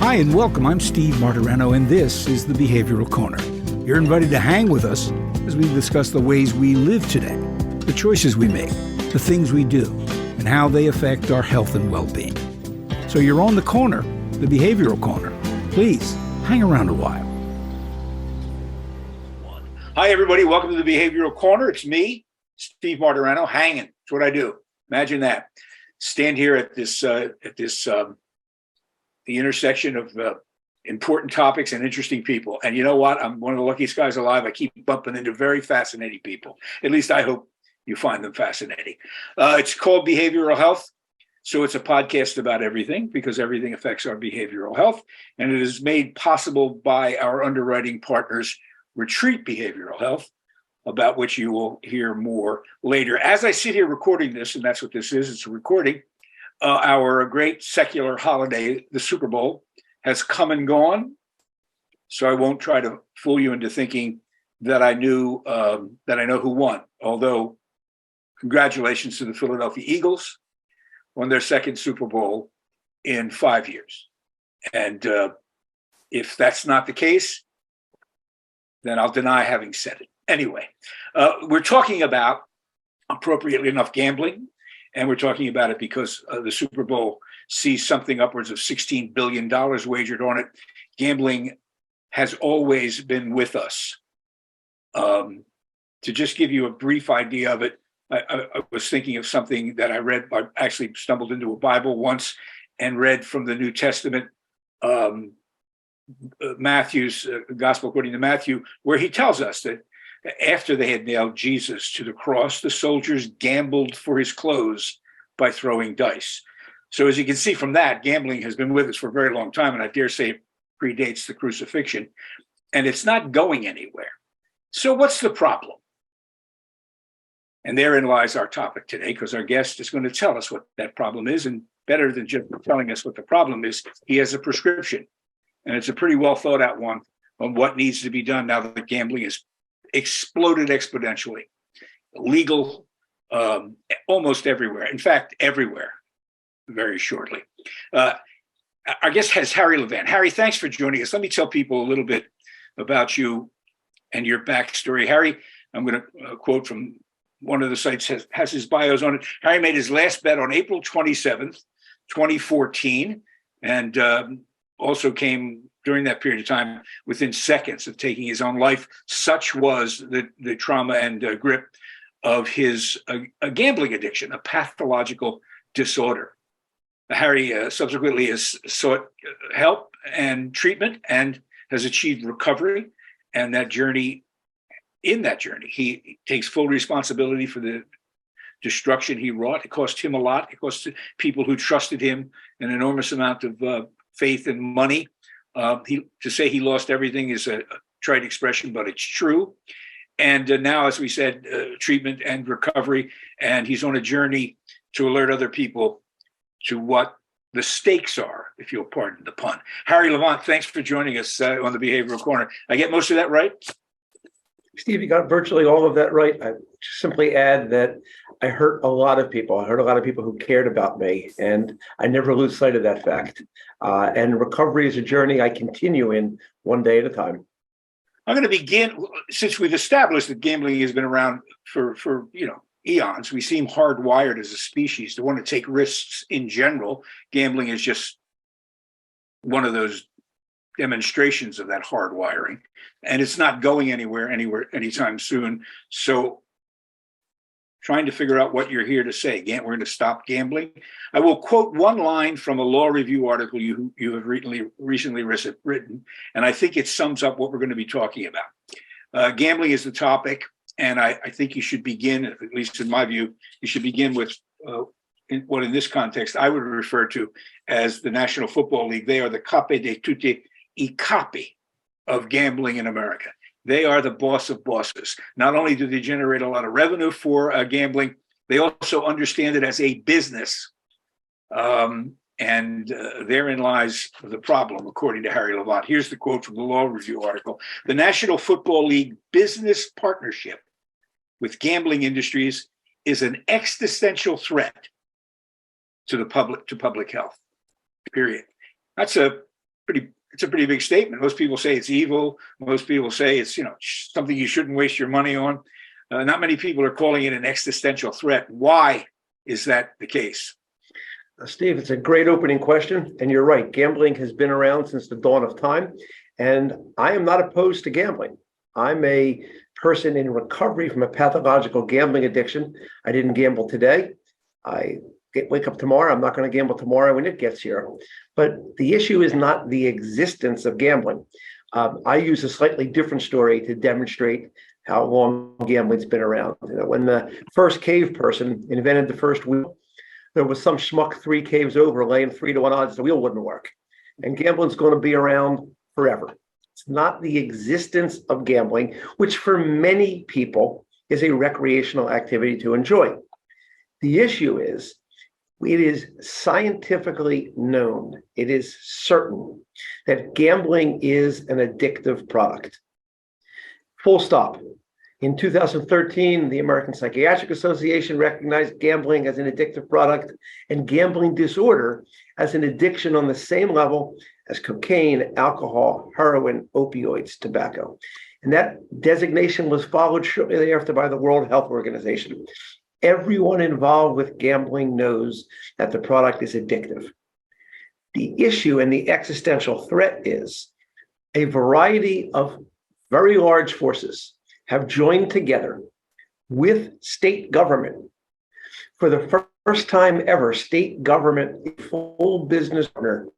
Hi and welcome. I'm Steve Martirano, and this is the Behavioral Corner. You're invited to hang with us as we discuss the ways we live today, the choices we make, the things we do, and how they affect our health and well-being. So you're on the corner, the Behavioral Corner. Please hang around a while. Hi, everybody. Welcome to the Behavioral Corner. It's me, Steve Martirano, hanging. That's what I do. Imagine that. Stand here at the intersection of important topics and interesting people. And you know what? I'm one of the luckiest guys alive. I keep bumping into very fascinating people. At least I hope you find them fascinating. It's called Behavioral Health. So it's a podcast about everything because everything affects our behavioral health. And it is made possible by our underwriting partners, Retreat Behavioral Health, about which you will hear more later. As I sit here recording this, and that's what this is, it's a recording, our great secular holiday, the Super Bowl, has come and gone. So I won't try to fool you into thinking that I know who won. Although, congratulations to the Philadelphia Eagles on their second Super Bowl in 5 years. And if that's not the case, then I'll deny having said it. Anyway, we're talking about, appropriately enough, gambling. And we're talking about it because the Super Bowl sees something upwards of $16 billion wagered on it. Gambling has always been with us. To just give you a brief idea of it, I was thinking of something that I read. I actually stumbled into a Bible once and read from the New Testament, Matthew's Gospel according to Matthew, where he tells us that after they had nailed Jesus to the cross, the soldiers gambled for his clothes by throwing dice. So as you can see from that, gambling has been with us for a very long time, and I dare say it predates the crucifixion, and it's not going anywhere. So what's the problem? And therein lies our topic today, because our guest is going to tell us what that problem is, and better than just telling us what the problem is, he has a prescription, and it's a pretty well thought out one on what needs to be done now that gambling is exploded exponentially, legal almost everywhere. In fact, everywhere, very shortly. Our guest has Harry Levant. Harry, thanks for joining us. Let me tell people a little bit about you and your backstory. Harry, I'm going to quote from one of the sites, has his bios on it. Harry made his last bet on April 27th, 2014, and also came during that period of time within seconds of taking his own life. Such was the trauma and grip of his gambling addiction, a pathological disorder. Harry subsequently has sought help and treatment and has achieved recovery. And in that journey, he takes full responsibility for the destruction he wrought. It cost him a lot. It cost people who trusted him an enormous amount of faith and money. To say he lost everything is a trite expression, but it's true. And now, as we said, treatment and recovery, and he's on a journey to alert other people to what the stakes are, if you'll pardon the pun. Harry Levant, thanks for joining us on the Behavioral Corner. I get most of that right? Steve, you got virtually all of that right. I simply add that I hurt a lot of people. I hurt a lot of people who cared about me, and I never lose sight of that fact. And recovery is a journey I continue in one day at a time. I'm going to begin, since we've established that gambling has been around for eons. We seem hardwired as a species to want to take risks in general. Gambling is just one of those demonstrations of that hardwiring, and it's not going anywhere anytime soon. So trying to figure out what you're here to say. We're going to stop gambling. I will quote one line from a law review article you have recently written, and I think it sums up what we're going to be talking about. Gambling is the topic, and I think you should begin, at least in my view, you should begin with what in this context I would refer to as the National Football League. They are the capo di tutti I capi of gambling in America. They are the boss of bosses. Not only do they generate a lot of revenue for gambling, they also understand it as a business. And therein lies the problem, according to Harry Levant. Here's the quote from the Law Review article. The National Football League business partnership with gambling industries is an existential threat to public health, period. That's a it's a pretty big statement. Most people say it's evil. Most people say it's, something you shouldn't waste your money on. Not many people are calling it an existential threat. Why is that the case? Steve, it's a great opening question. And you're right. Gambling has been around since the dawn of time. And I am not opposed to gambling. I'm a person in recovery from a pathological gambling addiction. I didn't gamble today. I wake up tomorrow. I'm not going to gamble tomorrow when it gets here. But the issue is not the existence of gambling. I use a slightly different story to demonstrate how long gambling's been around. When the first cave person invented the first wheel, there was some schmuck 3 caves over laying 3-to-1 odds the wheel wouldn't work. And gambling's going to be around forever. It's not the existence of gambling, which for many people is a recreational activity to enjoy. The issue is, it is scientifically known, it is certain that gambling is an addictive product. Full stop. In 2013, the American Psychiatric Association recognized gambling as an addictive product and gambling disorder as an addiction on the same level as cocaine, alcohol, heroin, opioids, tobacco. And that designation was followed shortly thereafter by the World Health Organization. Everyone involved with gambling knows that the product is addictive. The issue and the existential threat is a variety of very large forces have joined together with state government. For the first time ever, state government, a full business partner,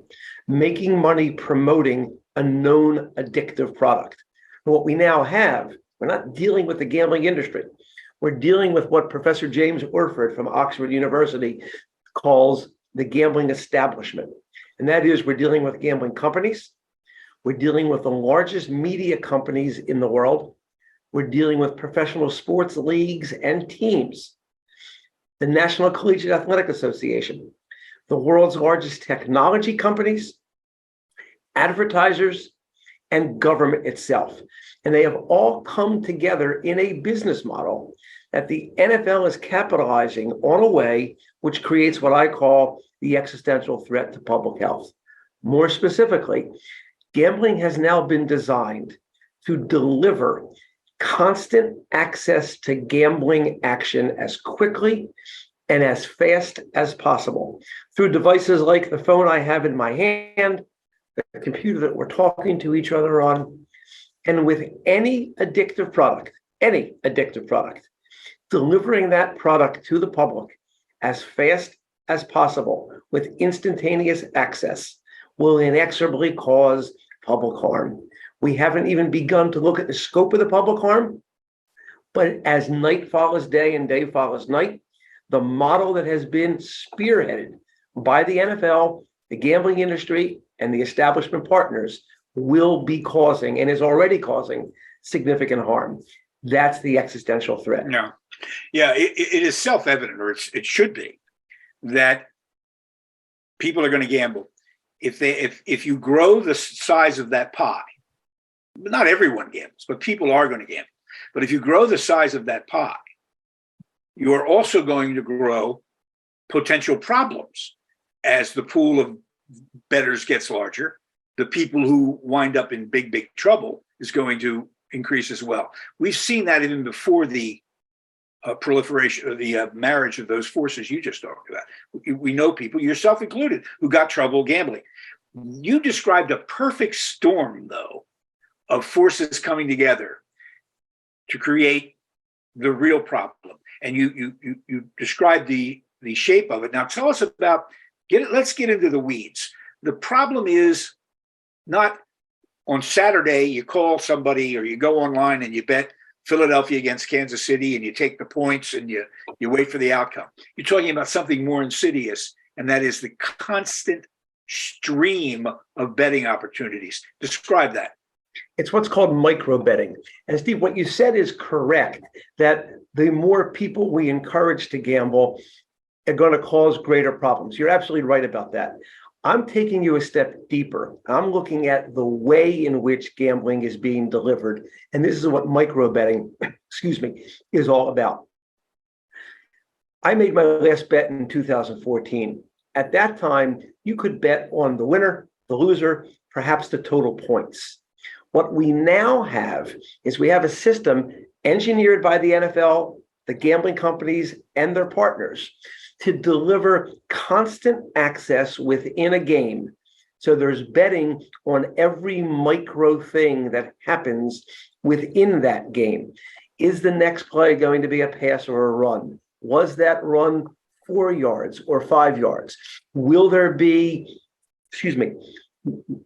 making money promoting a known addictive product. And what we now have, we're not dealing with the gambling industry. We're dealing with what Professor James Orford from Oxford University calls the gambling establishment. And that is, we're dealing with gambling companies. We're dealing with the largest media companies in the world. We're dealing with professional sports leagues and teams, the National Collegiate Athletic Association, the world's largest technology companies, advertisers, and government itself. And they have all come together in a business model that the NFL is capitalizing on a way which creates what I call the existential threat to public health. More specifically, gambling has now been designed to deliver constant access to gambling action as quickly and as fast as possible through devices like the phone I have in my hand, the computer that we're talking to each other on, and with any addictive product, delivering that product to the public as fast as possible with instantaneous access will inexorably cause public harm. We haven't even begun to look at the scope of the public harm, but as night follows day and day follows night, the model that has been spearheaded by the NFL, the gambling industry, and the establishment partners will be causing, and is already causing, significant harm. That's the existential threat. Yeah, it is self-evident, or it should be, that people are going to gamble. If you grow the size of that pie, not everyone gambles, but people are going to gamble. But if you grow the size of that pie, you are also going to grow potential problems as the pool of bettors gets larger. The people who wind up in big trouble is going to increase as well. We've seen that even before the proliferation of the marriage of those forces you just talked about. We know people, yourself included, who got trouble gambling. You described a perfect storm, though, of forces coming together to create the real problem. And you described the shape of it. Now tell us about, let's get into the weeds. The problem is not on Saturday, you call somebody or you go online and you bet Philadelphia against Kansas City and you take the points and you wait for the outcome. You're talking about something more insidious, and that is the constant stream of betting opportunities. Describe that. It's what's called micro betting. And Steve, what you said is correct, that the more people we encourage to gamble are going to cause greater problems. You're absolutely right about that. I'm taking you a step deeper. I'm looking at the way in which gambling is being delivered. And this is what micro betting, is all about. I made my last bet in 2014. At that time, you could bet on the winner the loser, perhaps the total points. What we now have is we have a system engineered by the NFL, the gambling companies, and their partners to deliver constant access within a game. So there's betting on every micro thing that happens within that game. Is the next play going to be a pass or a run? Was that run 4 yards or 5 yards? Will there be,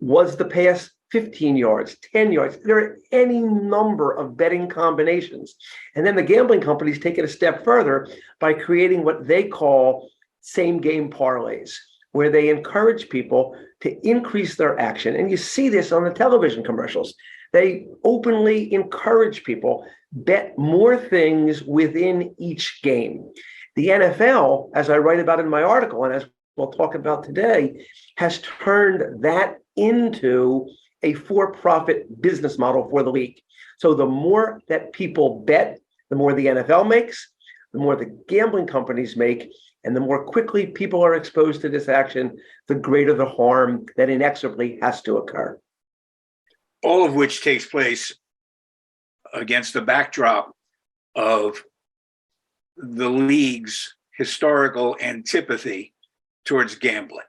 was the pass 15 yards, 10 yards? There are any number of betting combinations. And then the gambling companies take it a step further by creating what they call same game parlays, where they encourage people to increase their action. And you see this on the television commercials. They openly encourage people bet more things within each game. The NFL, as I write about in my article, and as we'll talk about today, has turned that into a for-profit business model for the league. So the more that people bet, the more the NFL makes, the more the gambling companies make, and the more quickly people are exposed to this action, the greater the harm that inexorably has to occur. All of which takes place against the backdrop of the league's historical antipathy towards gambling.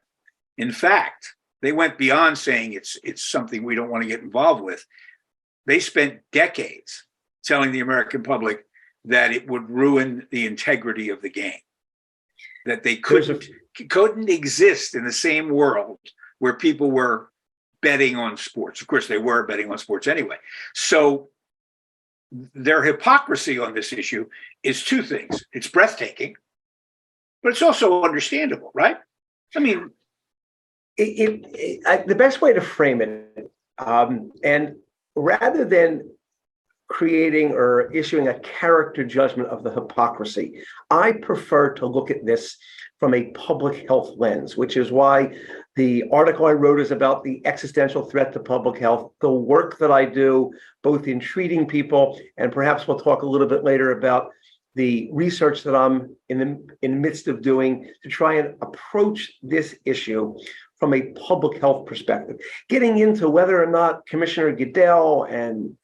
In fact, they went beyond saying it's something we don't want to get involved with. They spent decades telling the American public that it would ruin the integrity of the game, that they couldn't exist in the same world where people were betting on sports. Of course, they were betting on sports anyway. So their hypocrisy on this issue is two things. It's breathtaking, but it's also understandable, right? I mean, the best way to frame it, and rather than creating or issuing a character judgment of the hypocrisy, I prefer to look at this from a public health lens, which is why the article I wrote is about the existential threat to public health, the work that I do, both in treating people, and perhaps we'll talk a little bit later about the research that I'm in the midst of doing to try and approach this issue from a public health perspective, getting into whether or not Commissioner Goodell and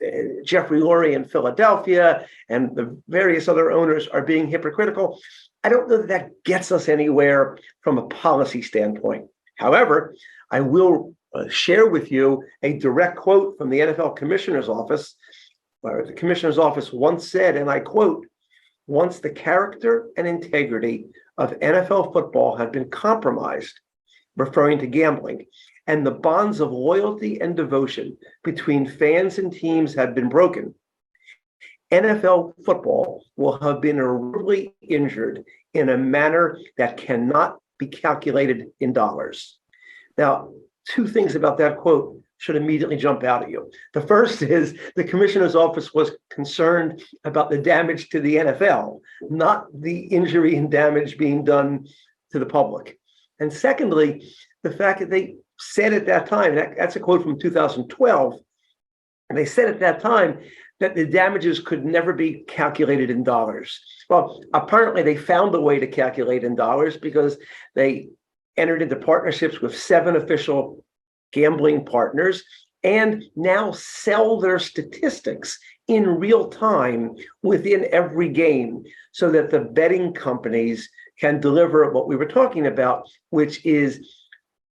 Jeffrey Lurie in Philadelphia and the various other owners are being hypocritical. I don't know that that gets us anywhere from a policy standpoint. However, I will share with you a direct quote from the NFL Commissioner's Office, where the Commissioner's Office once said, and I quote, "Once the character and integrity of NFL football had been compromised," referring to gambling, "and the bonds of loyalty and devotion between fans and teams have been broken, NFL football will have been irreparably injured in a manner that cannot be calculated in dollars." Now, two things about that quote should immediately jump out at you. The first is the Commissioner's Office was concerned about the damage to the NFL, not the injury and damage being done to the public. And secondly, the fact that they said at that time, that's a quote from 2012, and they said at that time that the damages could never be calculated in dollars. Well, apparently they found a way to calculate in dollars because they entered into partnerships with 7 official gambling partners and now sell their statistics in real time within every game so that the betting companies can deliver what we were talking about, which is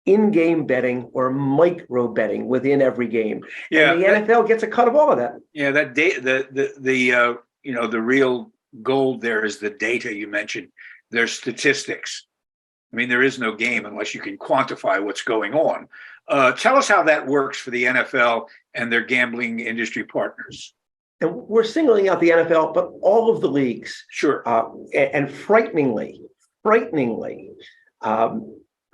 in-game betting or micro betting within every game. Yeah, and the NFL gets a cut of all of that. Yeah, that the real gold there is the data you mentioned. There's statistics. I mean, there is no game unless you can quantify what's going on. Tell us how that works for the NFL and their gambling industry partners. And we're singling out the NFL, but all of the leagues. Sure. And frighteningly,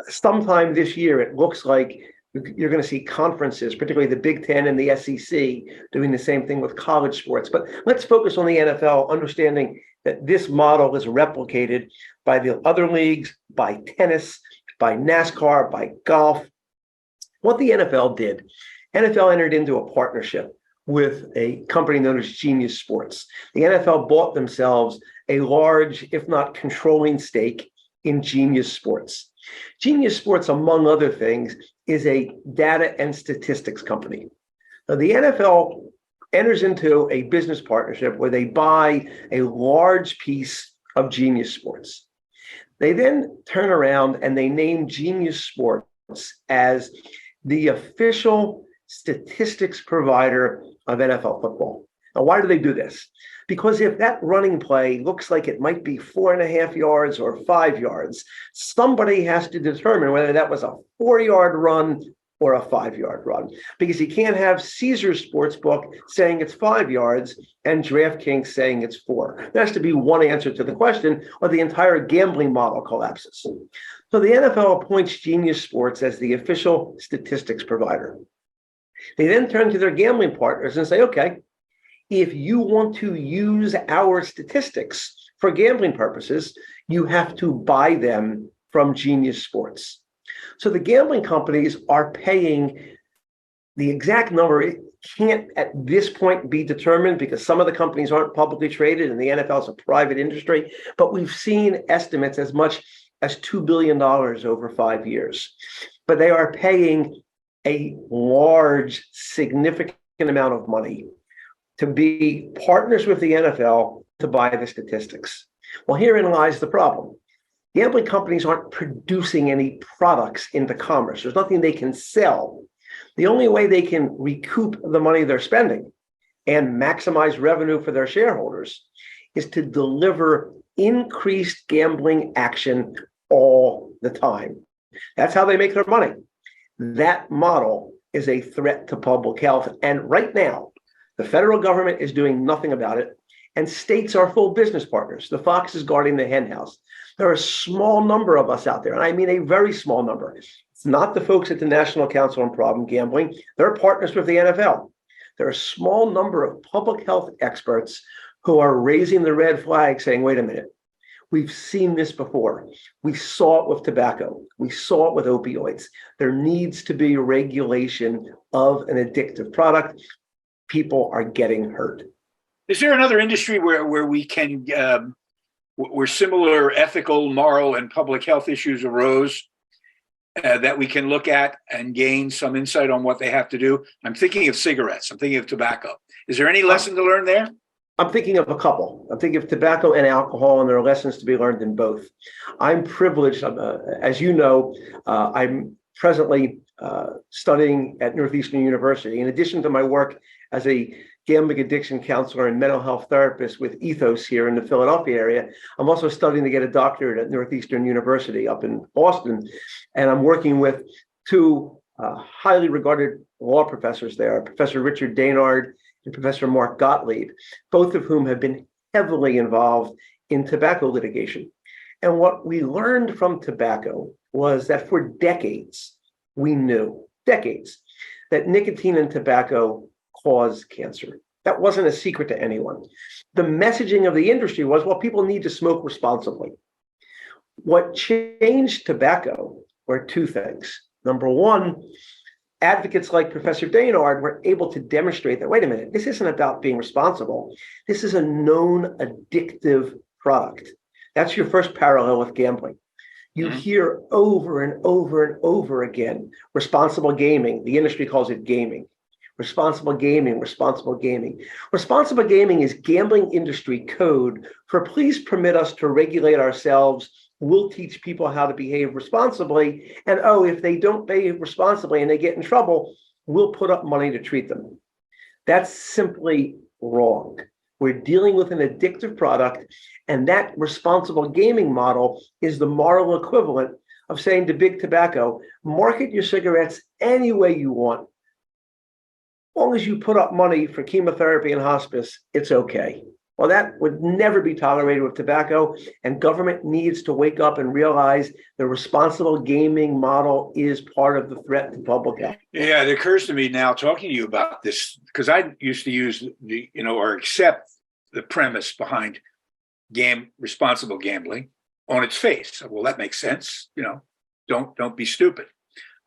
sometime this year, it looks like you're going to see conferences, particularly the Big Ten and the SEC, doing the same thing with college sports. But let's focus on the NFL, understanding that this model is replicated by the other leagues, by tennis, by NASCAR, by golf. What the NFL did, NFL entered into a partnership with a company known as Genius Sports. The NFL bought themselves a large, if not controlling stake in Genius Sports. Genius Sports, among other things, is a data and statistics company. Now, the NFL enters into a business partnership where they buy a large piece of Genius Sports. They then turn around and they name Genius Sports as the official statistics provider of NFL football. Now, why do they do this? Because if that running play looks like it might be 4.5 yards or 5 yards, somebody has to determine whether that was a 4-yard run or a 5-yard run, because you can't have Caesars Sportsbook saying it's 5 yards and DraftKings saying it's 4. There has to be one answer to the question, or the entire gambling model collapses. So the NFL appoints Genius Sports as the official statistics provider. They then turn to their gambling partners and say, okay, if you want to use our statistics for gambling purposes, you have to buy them from Genius Sports. So the gambling companies are paying the exact number. It can't at this point be determined because some of the companies aren't publicly traded and the NFL is a private industry, but we've seen estimates as much as $2 billion over 5 years. But they are paying a large, significant amount of money to be partners with the NFL to buy the statistics. Well, herein lies the problem. Gambling companies aren't producing any products into commerce. There's nothing they can sell. The only way they can recoup the money they're spending and maximize revenue for their shareholders is to deliver increased gambling action all the time. That's how they make their money. That model is a threat to public health. And right now, the federal government is doing nothing about it, and states are full business partners. The fox is guarding the hen house. There are a small number of us out there, and I mean a very small number. It's not the folks at the National Council on Problem Gambling. They're partners with the NFL. There are a small number of public health experts who are raising the red flag saying, wait a minute, we've seen this before. We saw it with tobacco. We saw it with opioids. There needs to be regulation of an addictive product. People are getting hurt. Is there another industry where we can, where similar ethical, moral, and public health issues arose that we can look at and gain some insight on what they have to do? I'm thinking of cigarettes. I'm thinking of tobacco. Is there any lesson to learn there? I'm thinking of a couple. I'm thinking of tobacco and alcohol, and there are lessons to be learned in both. I'm privileged, as you know, I'm presently studying at Northeastern University. In addition to my work as a gambling addiction counselor and mental health therapist with Ethos here in the Philadelphia area, I'm also studying to get a doctorate at Northeastern University up in Boston. And I'm working with two highly regarded law professors there, Professor Richard Daynard and Professor Mark Gottlieb, both of whom have been heavily involved in tobacco litigation. And what we learned from tobacco was that for decades, we knew, that nicotine and tobacco cause cancer. That wasn't a secret to anyone. The messaging of the industry was, well, people need to smoke responsibly. What changed tobacco were two things. Number one, advocates like Professor Daynard were able to demonstrate that, wait a minute, this isn't about being responsible. This is a known addictive product. That's your first parallel with gambling. You hear over and over and over again, responsible gaming. The industry calls it gaming. Responsible gaming, responsible gaming. Responsible gaming is gambling industry code for please permit us to regulate ourselves. We'll teach people how to behave responsibly. And oh, if they don't behave responsibly and they get in trouble, we'll put up money to treat them. That's simply wrong. We're dealing with an addictive product, and that responsible gaming model is the moral equivalent of saying to big tobacco, market your cigarettes any way you want. As long as you put up money for chemotherapy and hospice, it's okay. Well, that would never be tolerated with tobacco, and government needs to wake up and realize the responsible gaming model is part of the threat to public health. Yeah, it occurs to me now talking to you about this, because I used to use or accept the premise behind responsible gambling on its face. Well, that makes sense. Don't be stupid.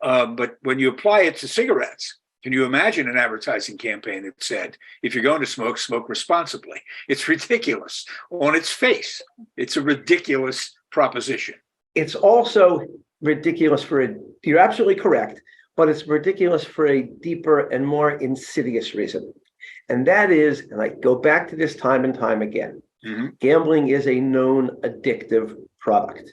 But when you apply it to cigarettes, can you imagine an advertising campaign that said, if you're going to smoke, smoke responsibly? It's ridiculous on its face. It's a ridiculous proposition. It's also ridiculous you're absolutely correct. but it's ridiculous for a deeper and more insidious reason. And that is, and I go back to this time and time again, gambling is a known addictive product.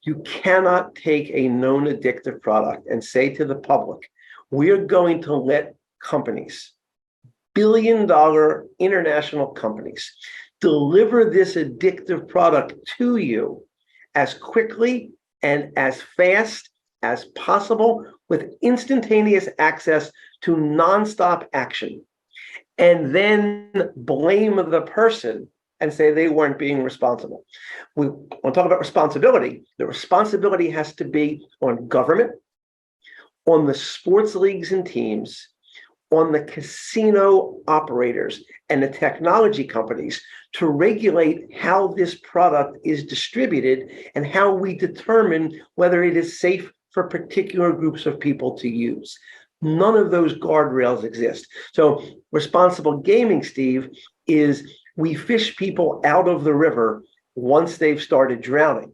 You cannot take a known addictive product and say to the public, we're going to let companies, billion-dollar international companies, deliver this addictive product to you as quickly and as fast as possible with instantaneous access to nonstop action, and then blame the person and say they weren't being responsible. We want to talk about responsibility. The responsibility has to be on government, on the sports leagues and teams, on the casino operators and the technology companies to regulate how this product is distributed and how we determine whether it is safe for particular groups of people to use. None of those guardrails exist. So responsible gaming, Steve, is we fish people out of the river once they've started drowning.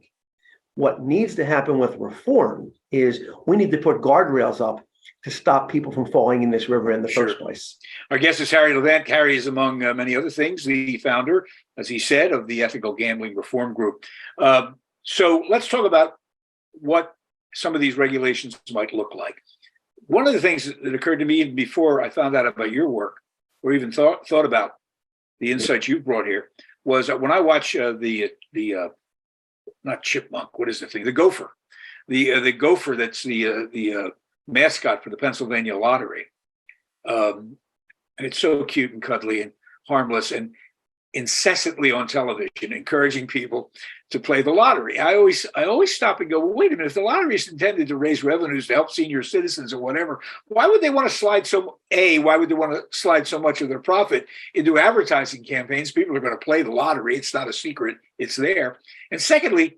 What needs to happen with reform is we need to put guardrails up to stop people from falling in this river in the first place. Our guest is Harry Levant. Harry is, among many other things, the founder, as he said, of the Ethical Gambling Reform Group. So let's talk about what some of these regulations might look like. One of the things that occurred to me before I found out about your work, or even thought about the insights you brought here, was that when I watch the not chipmunk, what is the thing? The gopher. The gopher that's the mascot for the Pennsylvania lottery. And it's so cute and cuddly and harmless and incessantly on television, encouraging people to play the lottery. I always stop and go, well, wait a minute, if the lottery is intended to raise revenues to help senior citizens or whatever, why would they want to slide why would they want to slide so much of their profit into advertising campaigns? People are going to play the lottery. It's not a secret. It's there. And secondly,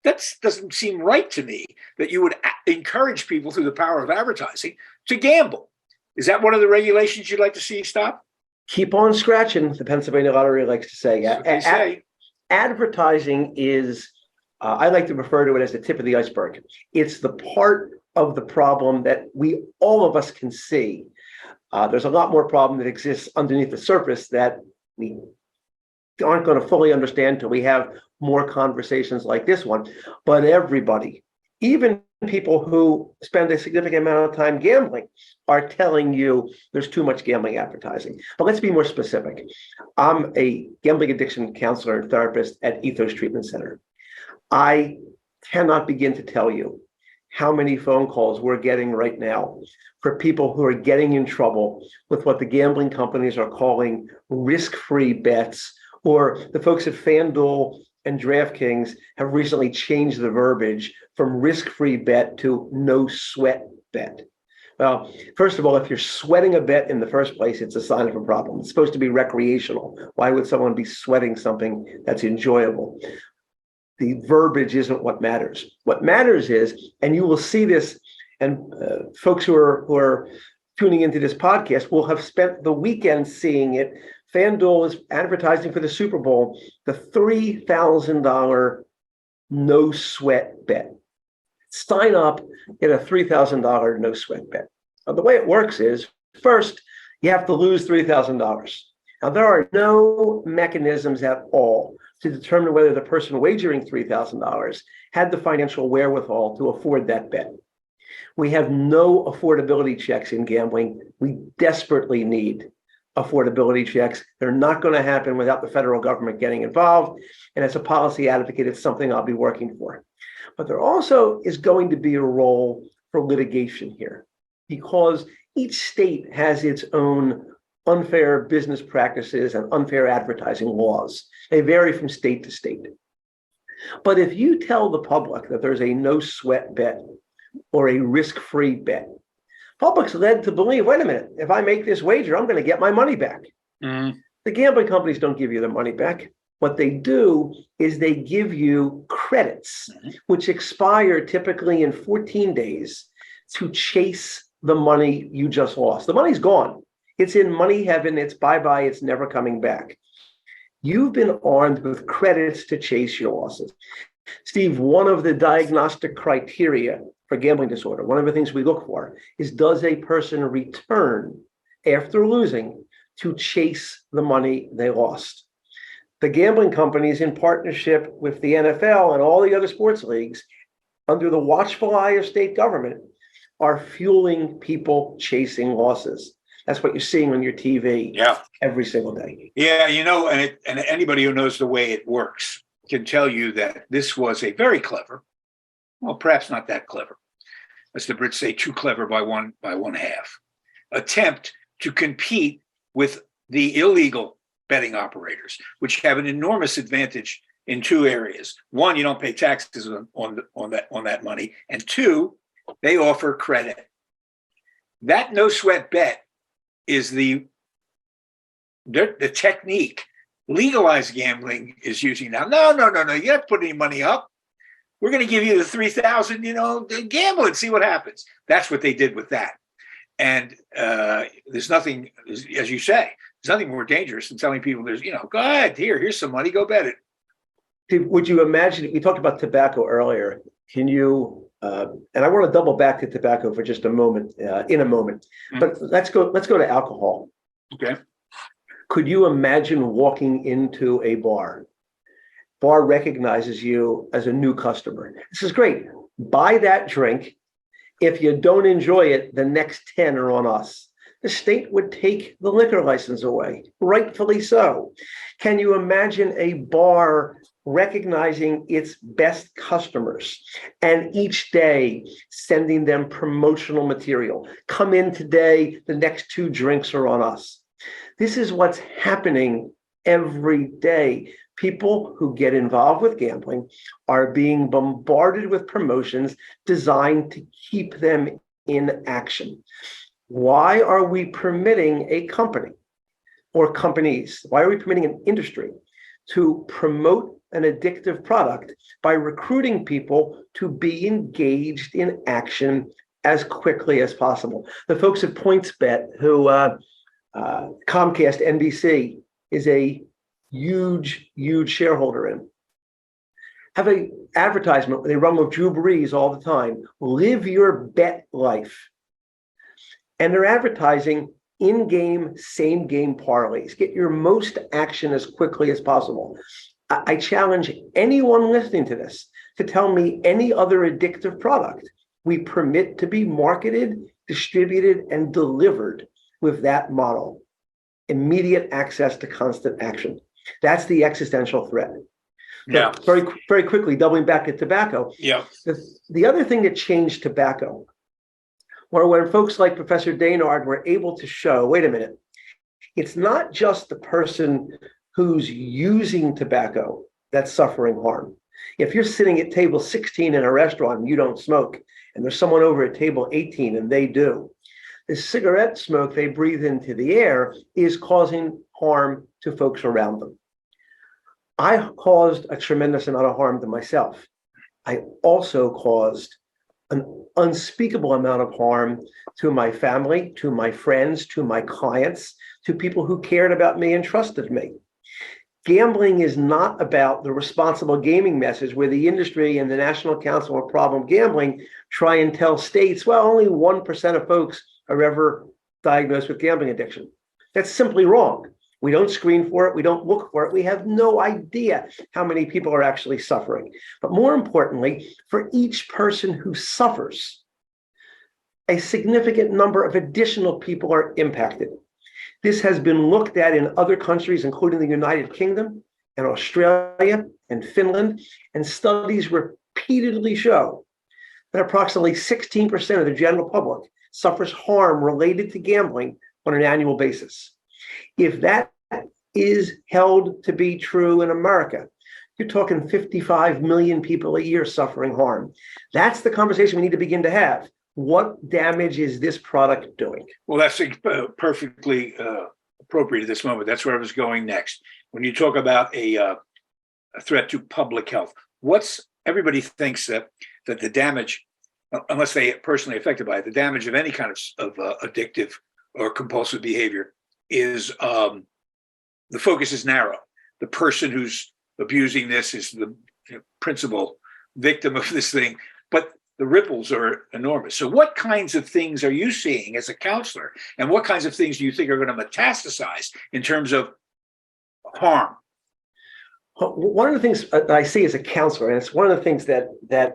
that doesn't seem right to me, that you would encourage people through the power of advertising to gamble. Is that one of the regulations you'd like to see stop? Keep on scratching, the Pennsylvania Lottery likes to say. Advertising is, I like to refer to it as the tip of the iceberg. It's the part of the problem that all of us can see. There's a lot more problem that exists underneath the surface that we aren't going to fully understand till we have more conversations like this one. But everybody, even people who spend a significant amount of time gambling, are telling you there's too much gambling advertising. But let's be more specific. I'm a gambling addiction counselor and therapist at Ethos Treatment Center. I cannot begin to tell you how many phone calls we're getting right now for people who are getting in trouble with what the gambling companies are calling risk-free bets, or the folks at FanDuel and DraftKings have recently changed the verbiage from risk-free bet to no sweat bet. Well, first of all, if you're sweating a bet in the first place, it's a sign of a problem. It's supposed to be recreational. Why would someone be sweating something that's enjoyable? The verbiage isn't what matters. What matters is, and you will see this, and folks who are tuning into this podcast will have spent the weekend seeing it. FanDuel is advertising for the Super Bowl the $3,000 no sweat bet. Sign up, get a $3,000 no sweat bet. Now, the way it works is, first, you have to lose $3,000. Now, there are no mechanisms at all to determine whether the person wagering $3,000 had the financial wherewithal to afford that bet. We have no affordability checks in gambling. We desperately need affordability checks. They're not going to happen without the federal government getting involved. And as a policy advocate, it's something I'll be working for. But there also is going to be a role for litigation here, because each state has its own unfair business practices and unfair advertising laws. They vary from state to state. But if you tell the public that there's a no sweat bet or a risk-free bet, public's led to believe, wait a minute, if I make this wager, I'm going to get my money back. The gambling companies don't give you the money back. What they do is they give you credits, which expire typically in 14 days to chase the money you just lost. The money's gone. It's in money heaven. It's bye-bye. It's never coming back. You've been armed with credits to chase your losses. Steve, one of the diagnostic criteria for gambling disorder, one of the things we look for is, does a person return after losing to chase the money they lost? The gambling companies, in partnership with the NFL and all the other sports leagues, under the watchful eye of state government, are fueling people chasing losses. That's what you're seeing on your TV every single day. Yeah, and anybody who knows the way it works can tell you that this was a very clever, well, perhaps not that clever, as the Brits say, too clever by one half, attempt to compete with the illegal betting operators, which have an enormous advantage in two areas. One, you don't pay taxes on that money, and two, they offer credit. That no sweat bet is the technique legalized gambling is using now. No, you have to put any money up. We're going to give you the 3,000, gamble and see what happens. That's what they did with that. And there's nothing, as you say, there's nothing more dangerous than telling people go ahead, here's some money, go bet it. Would you imagine, we talked about tobacco earlier, can you, and I want to double back to tobacco for just a moment, but let's go to alcohol. Okay. Could you imagine walking into a bar? Bar recognizes you as a new customer. This is great. Buy that drink. If you don't enjoy it, the next 10 are on us. The state would take the liquor license away, rightfully so. Can you imagine a bar recognizing its best customers and each day sending them promotional material? Come in today, the next 2 drinks are on us. This is what's happening every day. People who get involved with gambling are being bombarded with promotions designed to keep them in action. Why are we permitting a company or companies? Why are we permitting an industry to promote an addictive product by recruiting people to be engaged in action as quickly as possible? The folks at PointsBet, who Comcast NBC is a huge shareholder in, have an advertisement they run with Drew Brees all the time: live your bet life. And they're advertising in-game, same-game parlays. Get your most action as quickly as possible. I challenge anyone listening to this to tell me any other addictive product we permit to be marketed, distributed, and delivered with that model. Immediate access to constant action. That's the existential threat. Yeah. So very, very quickly, doubling back to tobacco. Yeah. The other thing that changed tobacco, where when folks like Professor Daynard were able to show, wait a minute, it's not just the person who's using tobacco that's suffering harm. If you're sitting at table 16 in a restaurant and you don't smoke, and there's someone over at table 18 and they do, the cigarette smoke they breathe into the air is causing harm to folks around them. I caused a tremendous amount of harm to myself. I also caused an unspeakable amount of harm to my family, to my friends, to my clients, to people who cared about me and trusted me. Gambling is not about the responsible gaming message where the industry and the National Council on Problem Gambling try and tell states, well, only 1% of folks are ever diagnosed with gambling addiction. That's simply wrong. We don't screen for it. We don't look for it. We have no idea how many people are actually suffering. But more importantly, for each person who suffers, a significant number of additional people are impacted. This has been looked at in other countries, including the United Kingdom and Australia and Finland, and studies repeatedly show that approximately 16% of the general public suffers harm related to gambling on an annual basis. If that is held to be true in America, you're talking 55 million people a year suffering harm. That's the conversation we need to begin to have. What damage is this product doing? Well, that's perfectly appropriate at this moment. That's where I was going next. When you talk about a threat to public health, everybody thinks that the damage, unless they are personally affected by it, the damage of any kind of addictive or compulsive behavior is the focus is narrow. The person who's abusing this is the principal victim of this thing. But the ripples are enormous. So what kinds of things are you seeing as a counselor? And what kinds of things do you think are going to metastasize in terms of harm? One of the things that I see as a counselor, and it's one of the things that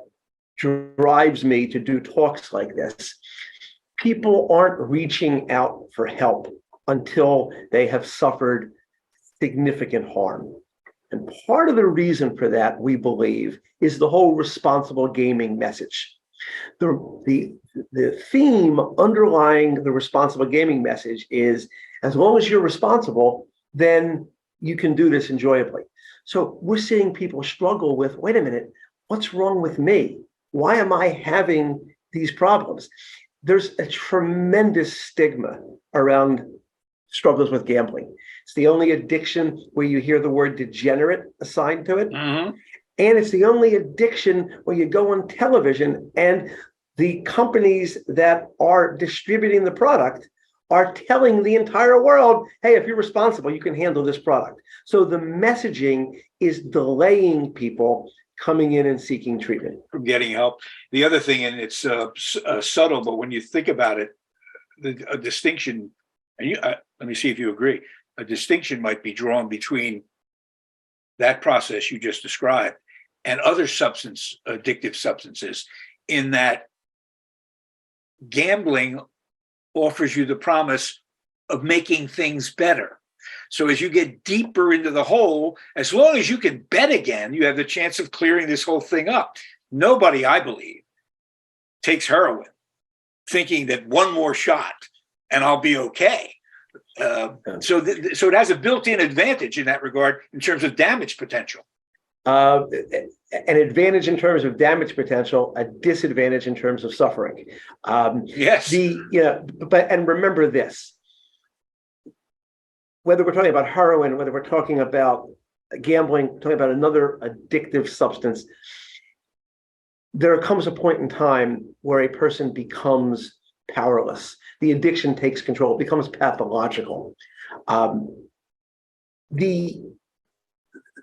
drives me to do talks like this, people aren't reaching out for help until they have suffered significant harm. And part of the reason for that, we believe, is the whole responsible gaming message. The theme underlying the responsible gaming message is, as long as you're responsible, then you can do this enjoyably. So we're seeing people struggle with, wait a minute, what's wrong with me? Why am I having these problems? There's a tremendous stigma around struggles with gambling. It's the only addiction where you hear the word degenerate assigned to it. Mm-hmm. And it's the only addiction where you go on television and the companies that are distributing the product are telling the entire world, hey, if you're responsible, you can handle this product. So the messaging is delaying people coming in and seeking treatment. From getting help. The other thing, and it's subtle, but when you think about it, a distinction, and let me see if you agree, a distinction might be drawn between that process you just described and other addictive substances, in that gambling offers you the promise of making things better. So as you get deeper into the hole, as long as you can bet again, you have the chance of clearing this whole thing up. Nobody, I believe, takes heroin thinking that one more shot and I'll be okay. So it has a built-in advantage in that regard in terms of damage potential. An advantage in terms of damage potential, a disadvantage in terms of suffering. Yes. And remember this: whether we're talking about heroin, whether we're talking about gambling, talking about another addictive substance, there comes a point in time where a person becomes powerless. The addiction takes control, it becomes pathological.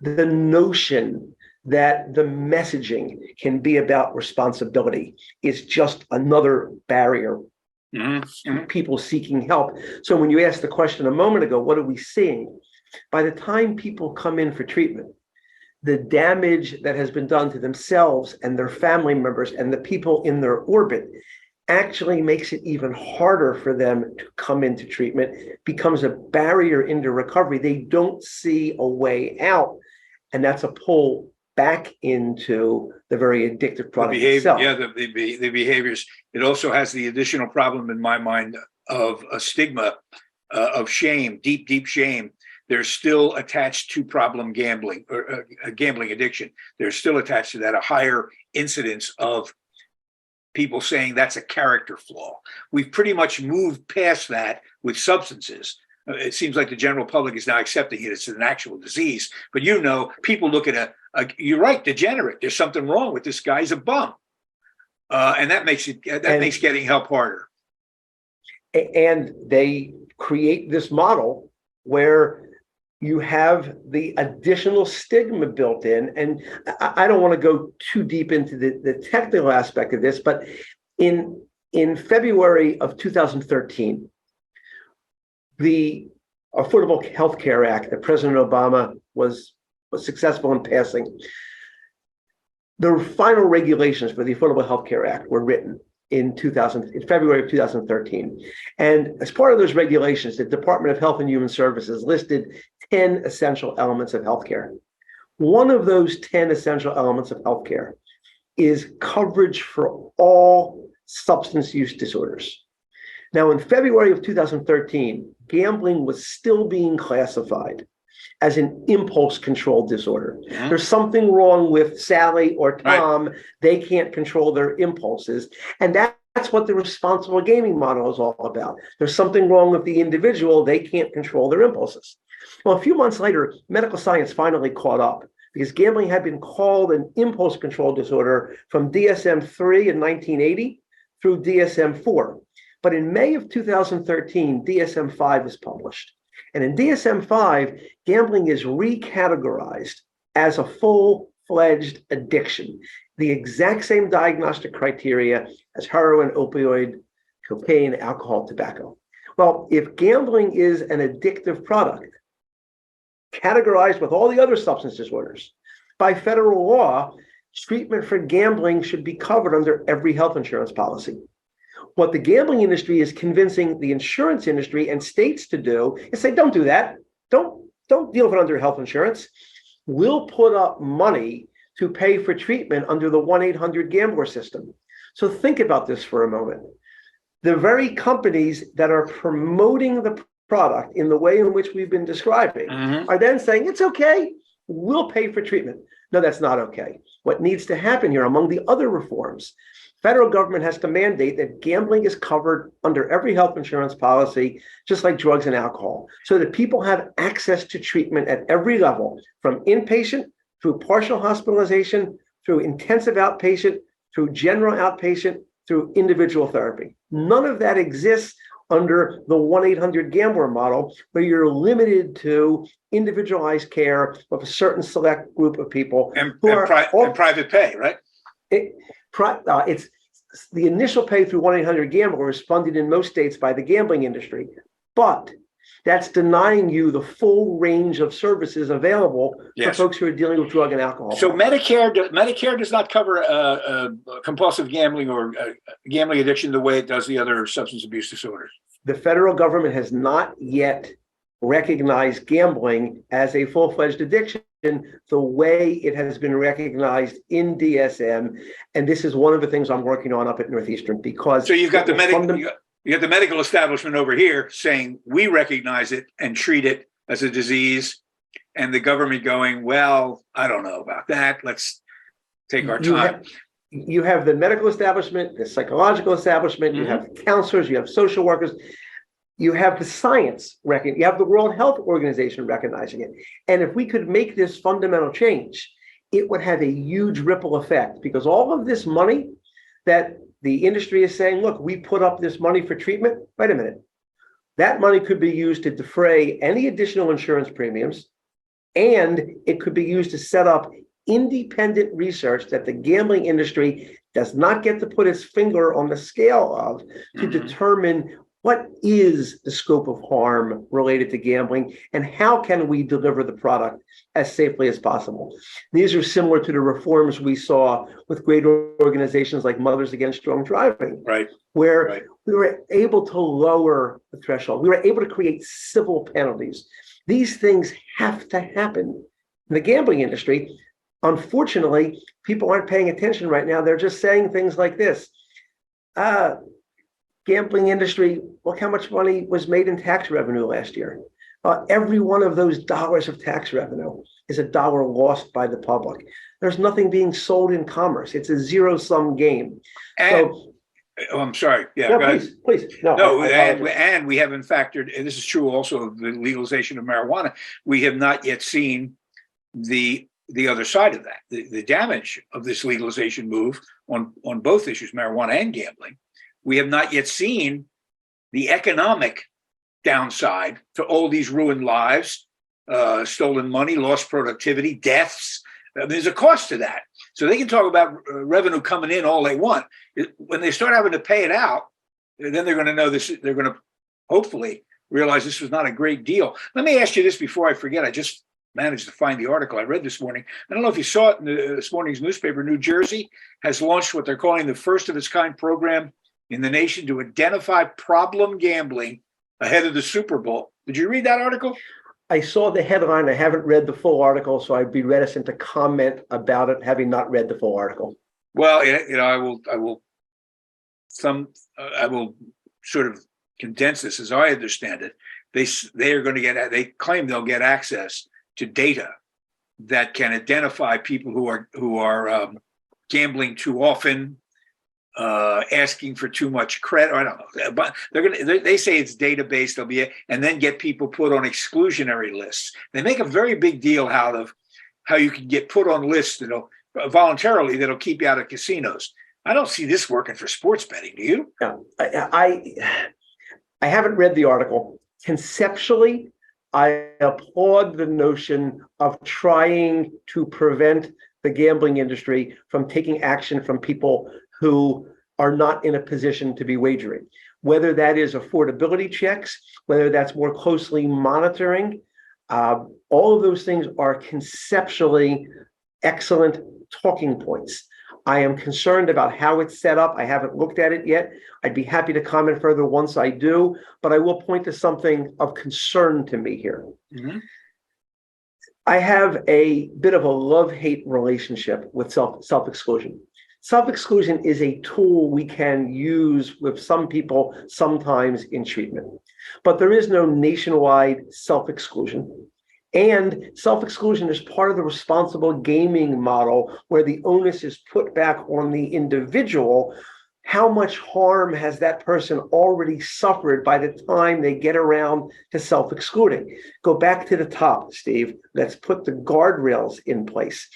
The notion that the messaging can be about responsibility is just another barrier to people seeking help. So when you asked the question a moment ago, what are we seeing? By the time people come in for treatment, the damage that has been done to themselves and their family members and the people in their orbit actually makes it even harder for them to come into treatment, becomes a barrier into recovery. They don't see a way out. And that's a pull back into the very addictive product itself. Yeah, the behaviors. It also has the additional problem in my mind of a stigma of shame, deep shame. They're still attached to problem gambling or gambling addiction. They're still attached to that, a higher incidence of people saying that's a character flaw. We've pretty much moved past that with substances. It seems like the general public is now accepting it as an actual disease. But people look at you're right, degenerate. There's something wrong with this guy. He's a bum. And that makes getting help harder. And they create this model where you have the additional stigma built in. And I don't want to go too deep into the technical aspect of this, but in February of 2013, the Affordable Health Care Act that President Obama was successful in passing, the final regulations for the Affordable Health Care Act were written in February of 2013. And as part of those regulations, the Department of Health and Human Services listed 10 essential elements of healthcare. One of those 10 essential elements of healthcare is coverage for all substance use disorders. Now, in February of 2013, gambling was still being classified as an impulse control disorder. Mm-hmm. There's something wrong with Sally or Tom. Right. They can't control their impulses. And that's what the responsible gaming model is all about. There's something wrong with the individual. They can't control their impulses. Well, a few months later, medical science finally caught up because gambling had been called an impulse control disorder from DSM-3 in 1980 through DSM-4. But in May of 2013, DSM-5 is published. And in DSM-5, gambling is recategorized as a full-fledged addiction. the exact same diagnostic criteria as heroin, opioid, cocaine, alcohol, tobacco. Well, if gambling is an addictive product, categorized with all the other substance disorders, by federal law, treatment for gambling should be covered under every health insurance policy. What the gambling industry is convincing the insurance industry and states to do is say, don't do that. Don't deal with it under health insurance. We'll put up money to pay for treatment under the 1-800-GAMBLER system. So think about this for a moment. The very companies that are promoting the product in the way in which we've been describing are then saying, it's okay, we'll pay for treatment. No, that's not okay. What needs to happen here, among the other reforms, federal government has to mandate that gambling is covered under every health insurance policy, just like drugs and alcohol, so that people have access to treatment at every level, from inpatient through partial hospitalization, through intensive outpatient, through general outpatient, through individual therapy. None of that exists under the 1-800-GAMBLER model, where you're limited to individualized care of a certain select group of people and private pay, right? It's the initial pay through 1-800-GAMBLER is funded in most states by the gambling industry, but that's denying you the full range of services available for folks who are dealing with drug and alcohol. So Medicare does not cover compulsive gambling or gambling addiction the way it does the other substance abuse disorders. The federal government has not yet recognized gambling as a full-fledged addiction the way it has been recognized in DSM. And this is one of the things I'm working on up at Northeastern, because so you've got the medical establishment over here saying we recognize it and treat it as a disease, and the government going, well, I don't know about that. Let's take our time. You have the medical establishment, the psychological establishment, you have counselors, you have social workers, you have the science, you have the World Health Organization recognizing it. And if we could make this fundamental change, it would have a huge ripple effect, because all of this money that the industry is saying, look, we put up this money for treatment. Wait a minute. That money could be used to defray any additional insurance premiums, and it could be used to set up independent research that the gambling industry does not get to put its finger on the scale of, to determine what is the scope of harm related to gambling and how can we deliver the product as safely as possible. These are similar to the reforms we saw with great organizations like Mothers Against Drunk Driving, where we were able to lower the threshold. We were able to create civil penalties. These things have to happen in the gambling industry. Unfortunately, people aren't paying attention right now. They're just saying things like this. Gambling industry, look how much money was made in tax revenue last year. Every one of those dollars of tax revenue is a dollar lost by the public. There's nothing being sold in commerce. It's a zero-sum game. And, I'm sorry. Yeah, no, please. And we haven't factored, and this is true also of the legalization of marijuana, we have not yet seen the other side of that, the damage of this legalization move on both issues, marijuana and gambling. We have not yet seen the economic downside to all these ruined lives, stolen money, lost productivity, deaths. There's a cost to that. So they can talk about revenue coming in all they want. When they start having to pay it out, then they're going to know this. They're going to hopefully realize this was not a great deal. Let me ask you this before I forget. I just managed to find the article I read this morning. I don't know if you saw it in this morning's newspaper. New Jersey has launched what they're calling the first of its kind program in the nation to identify problem gambling ahead of the Super Bowl. Did you read that article? I saw the headline. I haven't read the full article, so I'd be reticent to comment about it, having not read the full article. Well, I will sort of condense this as I understand it. They are going to get. They claim they'll get access to data that can identify people who are gambling too often, asking for too much credit. I don't know, but they say it's data-based. They'll be, and then get people put on exclusionary lists. They make a very big deal out of how you can get put on lists voluntarily that'll keep you out of casinos. I don't see this working for sports betting. Do you? No, I haven't read the article. Conceptually, I applaud the notion of trying to prevent the gambling industry from taking action from people who are not in a position to be wagering, whether that is affordability checks, whether that's more closely monitoring. All of those things are conceptually excellent talking points. I am concerned about how it's set up. I haven't looked at it yet. I'd be happy to comment further once I do, but I will point to something of concern to me here. Mm-hmm. I have a bit of a love-hate relationship with self-exclusion. Self-exclusion is a tool we can use with some people sometimes in treatment, but there is no nationwide self-exclusion. And self-exclusion is part of the responsible gaming model where the onus is put back on the individual. How much harm has that person already suffered by the time they get around to self-excluding? Go back to the top, Steve. Let's put the guardrails in place.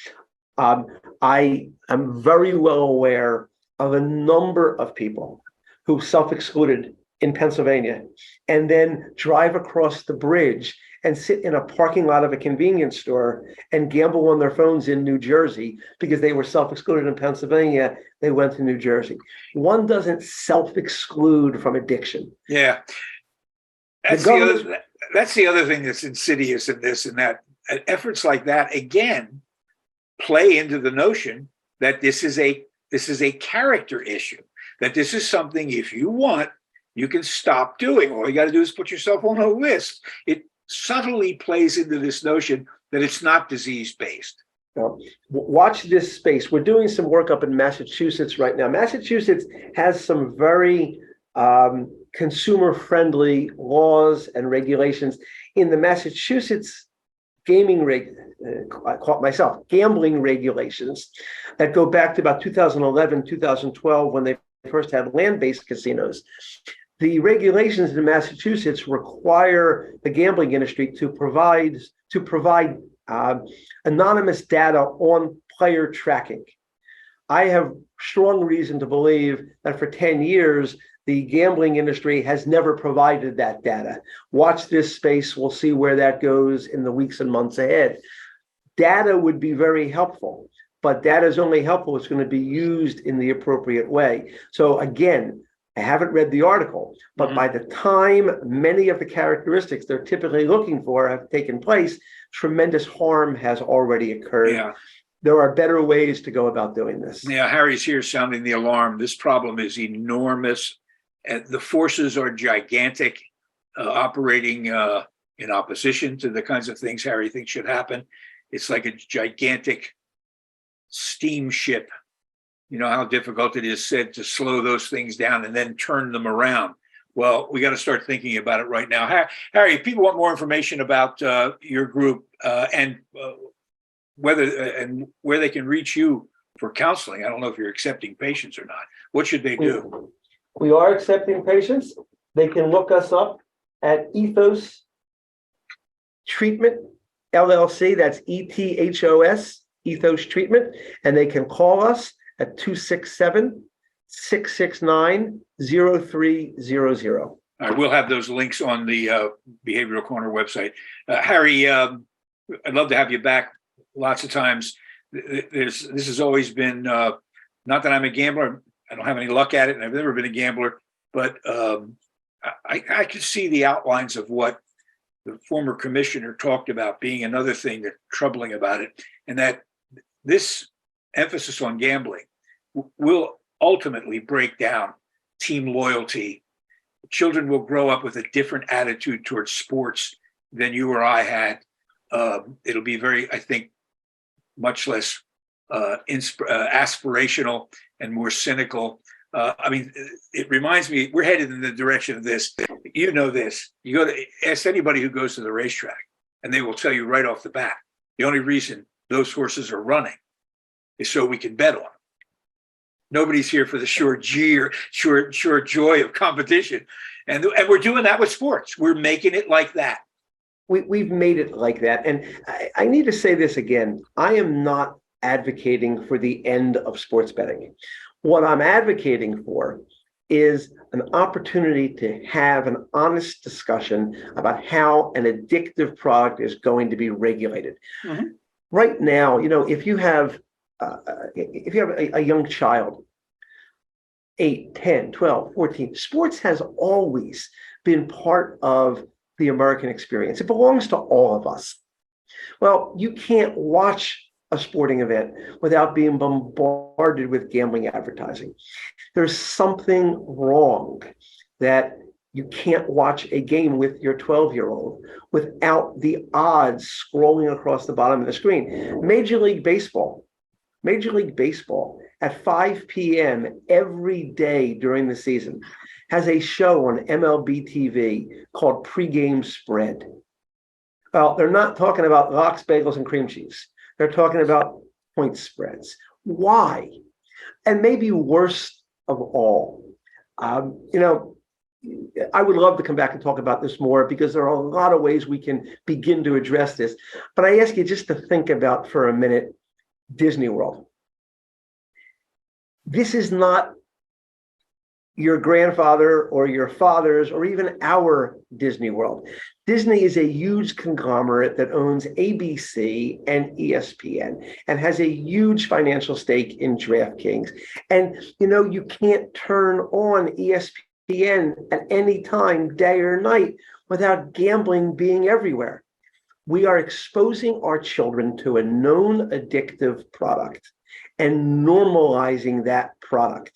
I am very well aware of a number of people who self-excluded in Pennsylvania and then drive across the bridge and sit in a parking lot of a convenience store and gamble on their phones in New Jersey because they were self-excluded in Pennsylvania. They went to New Jersey. One doesn't self-exclude from addiction. Yeah. That's the other thing that's insidious in this, and that efforts like that, again, play into the notion that this is a character issue, that this is something, if you want, you can stop doing. All you got to do is put yourself on a list. It subtly plays into this notion that it's not disease-based. Watch this space. We're doing some work up in Massachusetts right now. Massachusetts has some very consumer-friendly laws and regulations. In the Massachusetts gambling regulations that go back to about 2011, 2012, when they first had land-based casinos. The regulations in Massachusetts require the gambling industry to provide anonymous data on player tracking. I have strong reason to believe that for 10 years, the gambling industry has never provided that data. Watch this space. We'll see where that goes in the weeks and months ahead. Data would be very helpful, but data is only helpful if it's going to be used in the appropriate way. So again, I haven't read the article, but by the time many of the characteristics they're typically looking for have taken place, tremendous harm has already occurred. Yeah. There are better ways to go about doing this. Yeah, Harry's here sounding the alarm. This problem is enormous. The forces are gigantic, operating in opposition to the kinds of things Harry thinks should happen. It's like a gigantic steamship. You know how difficult it is said to slow those things down and then turn them around. Well, we got to start thinking about it right now. Harry, if people want more information about your group and where they can reach you for counseling, I don't know if you're accepting patients or not. What should they do? We are accepting patients. They can look us up at Ethos Treatment LLC. That's ETHOS, Ethos Treatment, and they can call us at 267-669-0300. All right, we'll have those links on the Behavioral Corner website. Harry, I'd love to have you back lots of times. This has always been, not that I'm a gambler, I don't have any luck at it, and I've never been a gambler, but I could see the outlines of what the former commissioner talked about being another thing that's troubling about it, and that this emphasis on gambling will ultimately break down team loyalty. Children will grow up with a different attitude towards sports than you or I had. It'll be very, I think, much less aspirational and more cynical. I mean, it reminds me, we're headed in the direction of this. You know this. You go to ask anybody who goes to the racetrack, and they will tell you right off the bat, the only reason those horses are running is so we can bet on them. Nobody's here for the short joy of competition. And we're doing that with sports. We're making it like that. We've made it like that. And I need to say this again. I am not advocating for the end of sports betting. What I'm advocating for is an opportunity to have an honest discussion about how an addictive product is going to be regulated. Mm-hmm. Right now, if you have if you have a young child, 8, 10, 12, 14, sports has always been part of the American experience. It belongs to all of us. Well, you can't watch a sporting event without being bombarded with gambling advertising. There's something wrong that you can't watch a game with your 12-year-old without the odds scrolling across the bottom of the screen. Major League Baseball at 5 p.m. every day during the season has a show on MLB TV called Pregame Spread. Well, they're not talking about lox, bagels, and cream cheese. They're talking about point spreads. Why? And maybe worst of all, I would love to come back and talk about this more because there are a lot of ways we can begin to address this. But I ask you just to think about for a minute Disney World. This is not your grandfather or your father's or even our Disney World. Disney is a huge conglomerate that owns ABC and ESPN and has a huge financial stake in DraftKings. And, you can't turn on ESPN at any time, day or night, without gambling being everywhere. We are exposing our children to a known addictive product and normalizing that product.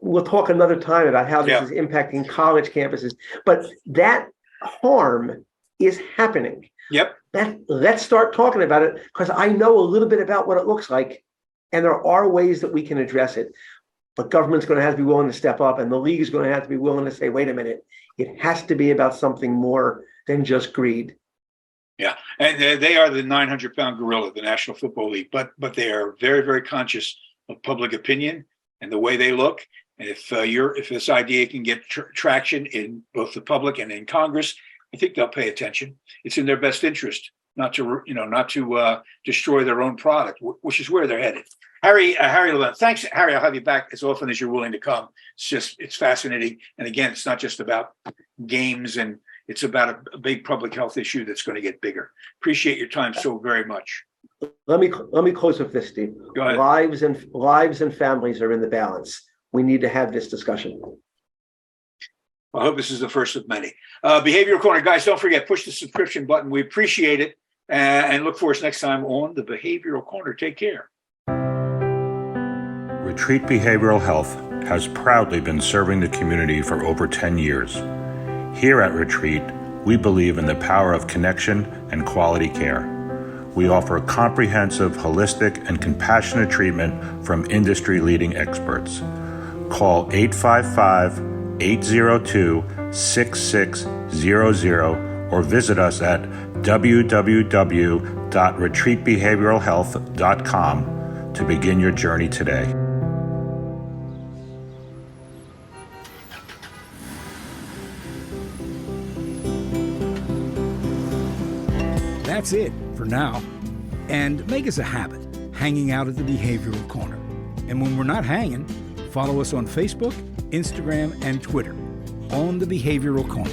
We'll talk another time about how this is impacting college campuses, but that harm is happening. Yep. Let's start talking about it because I know a little bit about what it looks like, and there are ways that we can address it. But government's going to have to be willing to step up, and the league is going to have to be willing to say, wait a minute, it has to be about something more than just greed. Yeah, and they are the 900-pound gorilla, the National Football League, but they are very, very conscious of public opinion and the way they look. And if this idea can get traction in both the public and in Congress, I think they'll pay attention. It's in their best interest not to destroy their own product, which is where they're headed. Harry Levant, thanks, Harry. I'll have you back as often as you're willing to come. It's fascinating, and again, it's not just about games, and it's about a big public health issue that's going to get bigger. Appreciate your time so very much. Let me close with this, Steve. Go ahead. Lives and families are in the balance. We need to have this discussion. I hope this is the first of many. Behavioral Corner, guys, don't forget, push the subscription button. We appreciate it, and look for us next time on the Behavioral Corner. Take care. Retreat Behavioral Health has proudly been serving the community for over 10 years. Here at Retreat, we believe in the power of connection and quality care. We offer comprehensive, holistic, and compassionate treatment from industry-leading experts. Call 855-802-6600 or visit us at www.retreatbehavioralhealth.com to begin your journey today. That's it for now. And make us a habit, hanging out at the Behavioral Corner. And when we're not hanging, follow us on Facebook, Instagram, and Twitter on the Behavioral Corner.